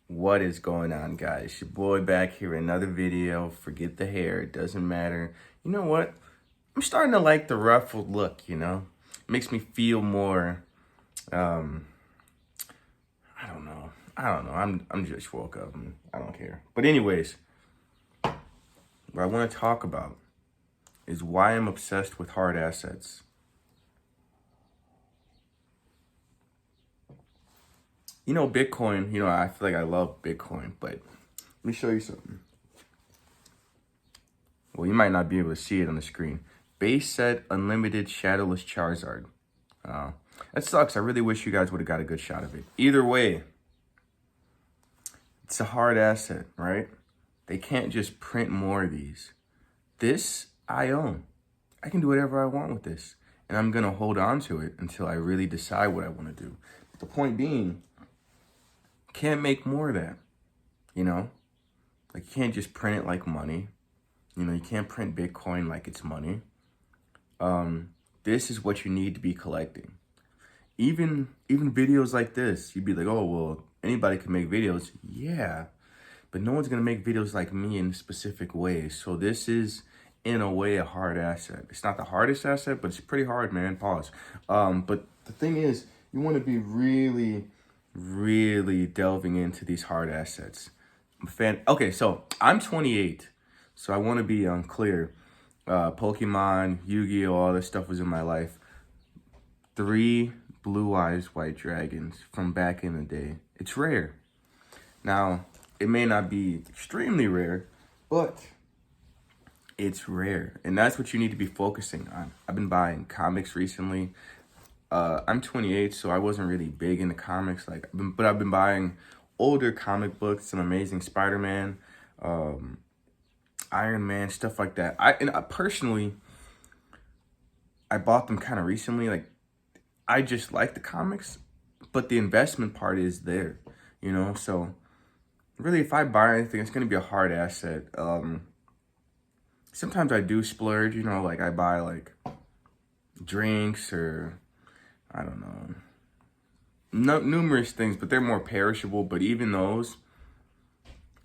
What is going on, guys? Your boy back here, another video. Forget the hair, it doesn't matter. You know what? I'm starting to like the ruffled look, you know? It makes me feel more, um, I don't know. I'm just woke up and I don't care. But anyways, what I want to talk about is why I'm obsessed with hard assets. Bitcoin, I feel like I love Bitcoin, but let me show you something. Well, you might not be able to see it on the screen. Base set unlimited shadowless Charizard. Uh, that sucks. I really wish you guys would have got a good shot of it. Either way, it's a hard asset, right? They can't just print more of these. This I own. I can do whatever I want with this. And I'm going to hold on to it until I really decide what I want to do. But the point being, can't make more of that, you know? Like, you can't just print it like money. You can't print Bitcoin like it's money. This is what you need to be collecting. Even videos like this, you'd be like, oh, well, anybody can make videos. Yeah, but no one's going to make videos like me in specific ways. So this is, in a way, a hard asset. It's not the hardest asset, but it's pretty hard, man. Pause. But the thing is, you want to be really, really delving into these hard assets. Okay, so I'm 28. So I want to be clear. Pokemon, Yu-Gi-Oh, all this stuff was in my life. 3 blue eyes white dragons from back in the day. It's rare. Now, it may not be extremely rare, but it's rare. And that's what you need to be focusing on. I've been buying comics recently. I'm 28, so I wasn't really big into comics, but I've been buying older comic books, some Amazing Spider-Man, Iron Man, stuff like that. Personally, I bought them kind of recently. Like, I just like the comics, but the investment part is there, So really, if I buy anything, it's gonna be a hard asset. Sometimes I do splurge, like I buy like drinks or I don't know, numerous things, but they're more perishable. But even those,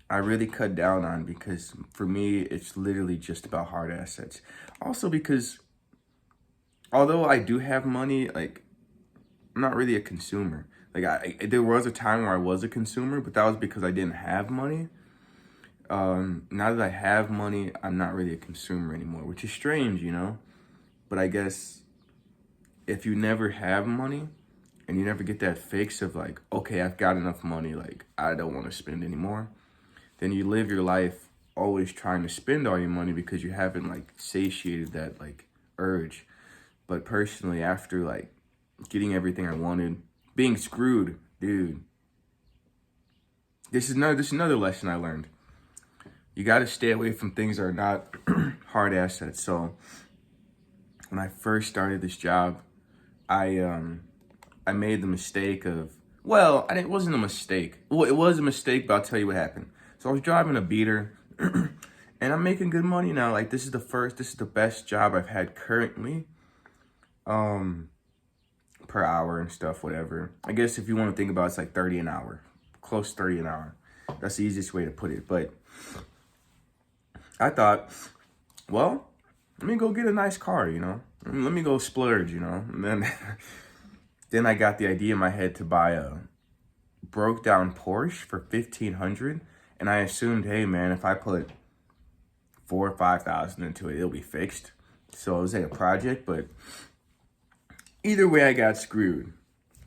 I really cut down on because for me, it's literally just about hard assets. Also because although I do have money, like I'm not really a consumer. Like there was a time where I was a consumer, but that was because I didn't have money. Now that I have money, I'm not really a consumer anymore, which is strange, But I guess if you never have money and you never get that fix of like, okay, I've got enough money, like I don't want to spend anymore, then you live your life always trying to spend all your money because you haven't like satiated that like urge. But personally, after like getting everything I wanted, being screwed, dude, this is another lesson I learned. You got to stay away from things that are not hard assets. So when I first started this job, I made the mistake of, it wasn't a mistake. Well, it was a mistake, but I'll tell you what happened. So I was driving a beater and I'm making good money now. Like this is the best job I've had currently. Per hour and stuff, whatever. I guess if you want to think about it, it's like 30 an hour, close to 30 an hour. That's the easiest way to put it. But I thought, well, let me go get a nice car, Let me go splurge, And then, then I got the idea in my head to buy a broke down Porsche for 1,500, and I assumed, hey man, if I put 4 or 5,000 into it, it'll be fixed. So it was like a project, but either way, I got screwed.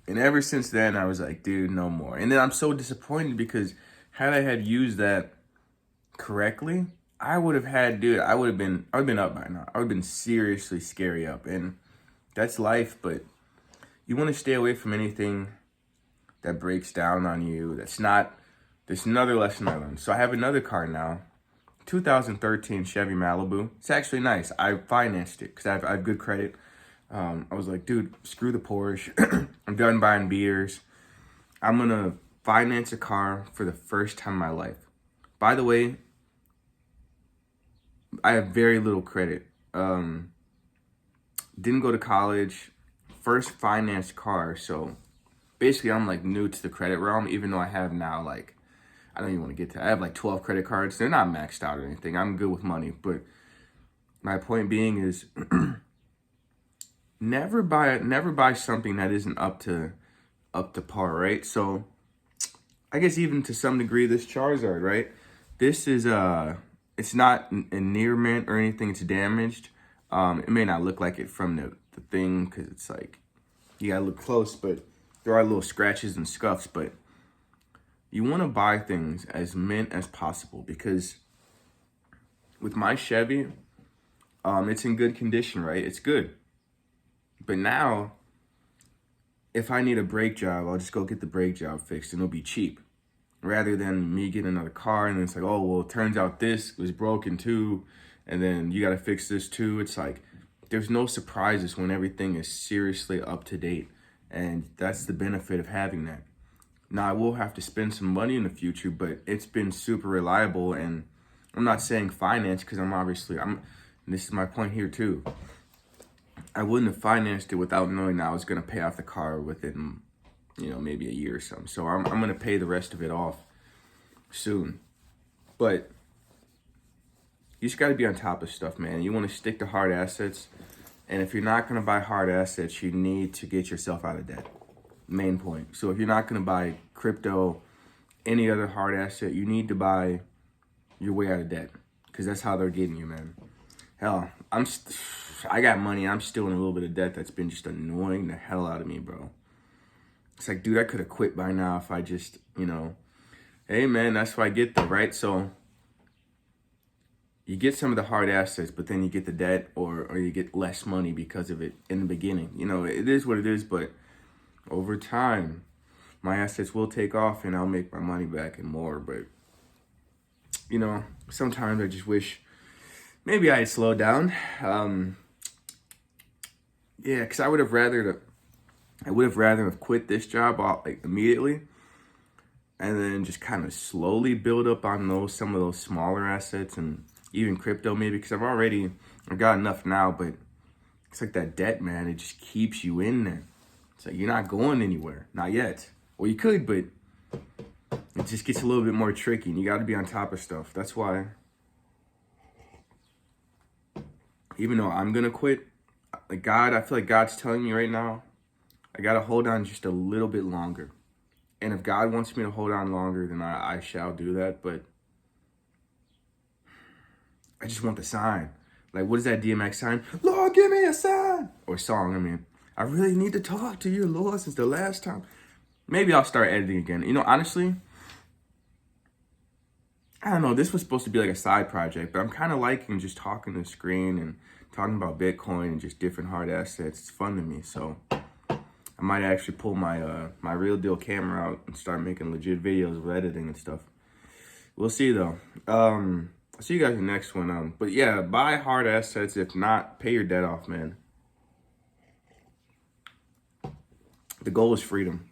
And ever since then, I was like, dude, no more. And then I'm so disappointed because had I had used that correctly, I would have been up by now. I would have been seriously scary up. And that's life, but you want to stay away from anything that breaks down on you. There's another lesson I learned. So I have another car now, 2013 Chevy Malibu. It's actually nice. I financed it because I have good credit. I was like, dude, screw the Porsche. I'm done buying beers. I'm going to finance a car for the first time in my life. By the way, I have very little credit. Didn't go to college. First financed car. So basically, I'm like new to the credit realm, even though I have now like I don't even want to get to that. I have like 12 credit cards. They're not maxed out or anything. I'm good with money. But my point being is never buy something that isn't up to par, right? So I guess even to some degree, this Charizard, right? This is it's not a near mint or anything. It's damaged. It may not look like it from the thing because it's like you gotta look close, but there are little scratches and scuffs. But you want to buy things as mint as possible because with my Chevy, it's in good condition, right? It's good. But now, if I need a brake job, I'll just go get the brake job fixed and it'll be cheap. Rather than me getting another car and it's like, oh, well, it turns out this was broken too. And then you got to fix this too. It's like, there's no surprises when everything is seriously up to date. And that's the benefit of having that. Now, I will have to spend some money in the future, but it's been super reliable. And I'm not saying finance because this is my point here too. I wouldn't have financed it without knowing that I was going to pay off the car within, maybe a year or something. So I'm going to pay the rest of it off soon. But you just got to be on top of stuff, man. You want to stick to hard assets. And if you're not going to buy hard assets, you need to get yourself out of debt. Main point. So if you're not going to buy crypto, any other hard asset, you need to buy your way out of debt because that's how they're getting you, man. Hell, I got money. I'm still in a little bit of debt that's been just annoying the hell out of me, bro. It's like, dude, I could have quit by now if I just, hey, man, that's what I get though, right? So you get some of the hard assets, but then you get the debt or you get less money because of it in the beginning. It is what it is, but over time, my assets will take off and I'll make my money back and more. But, sometimes I just wish maybe I had slowed down. Yeah, because I would have rather have quit this job immediately and then just kind of slowly build up on some of those smaller assets and even crypto maybe because I've got enough now, but it's like that debt, man. It just keeps you in there. It's like you're not going anywhere. Not yet. Well, you could, but it just gets a little bit more tricky and you got to be on top of stuff. That's why even though I'm going to quit, I feel like God's telling me right now, I got to hold on just a little bit longer. And if God wants me to hold on longer, then I shall do that. But I just want the sign. Like, what is that DMX sign? Lord, give me a sign. Or song, I really need to talk to you, Lord, since the last time. Maybe I'll start editing again. Honestly, I don't know. This was supposed to be like a side project, but I'm kind of liking just talking to the screen and talking about Bitcoin and just different hard assets. It's fun to me. So I might actually pull my my real deal camera out and start making legit videos with editing and stuff. We'll see though. I'll see you guys in the next one. But yeah, buy hard assets. If not, pay your debt off, man. The goal is freedom.